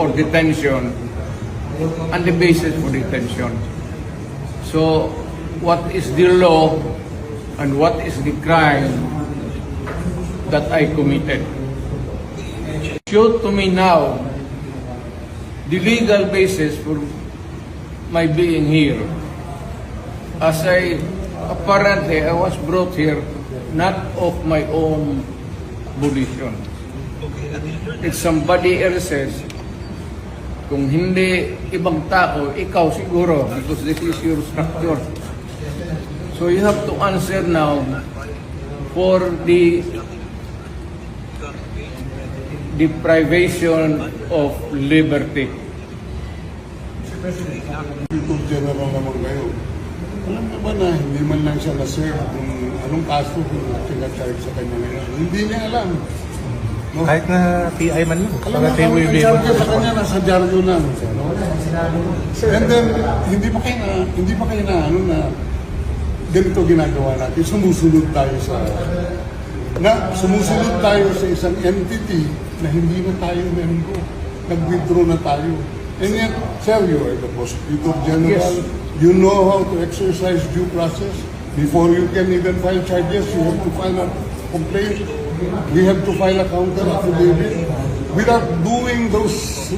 for detention and the basis for detention. So, what is the law and what is the crime that I committed? Show to me now the legal basis for my being here. As apparently I was brought here not of my own volition. It's somebody else's. Kung hindi ibang tao, ikaw siguro, because this is your structure. So you have to answer now for the deprivation of liberty. Attorney General naman ngayon. Alam naman na hindi man lang siya na-serve kung anong kaso kung pinag-charge sa kanya ngayon. Hindi niya alam. No? Kahit na PI man lang. Alam mo, ang charge sa kanya nasa dyaryo lang. No? And then, hindi pa kayo na, ganito ginagawa natin. Sumusunod tayo sa isang entity na hindi na tayo member. Nag-withdraw na tayo. And yet, sir, you are the Prosecutor General. Yes. You know how to exercise due process. Before you can even file charges, you have to file a complaint. We have to file a counter affidavit. Without doing those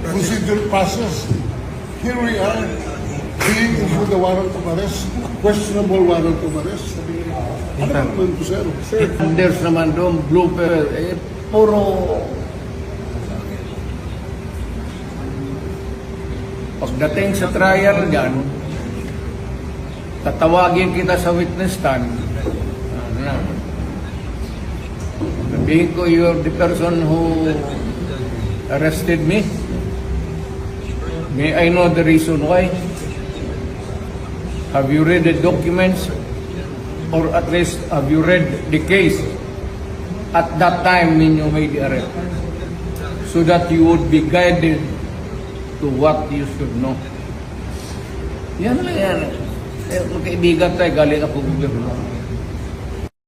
procedural process, here we are, being issued a warrant of arrest, questionable warrant of arrest. Ano naman to, sir? There's naman doon, blooper, puro pagdating sa trial dyan, tatawagin kita sa witness stand. Sabihin ko, you're the person who arrested me. May I know the reason why? Have you read the documents? Or at least, have you read the case at that time when you made the arrest? So that you would be guided to what you should know. Yan lang yan. Magkaibigan tayo, galing ako gobyerno.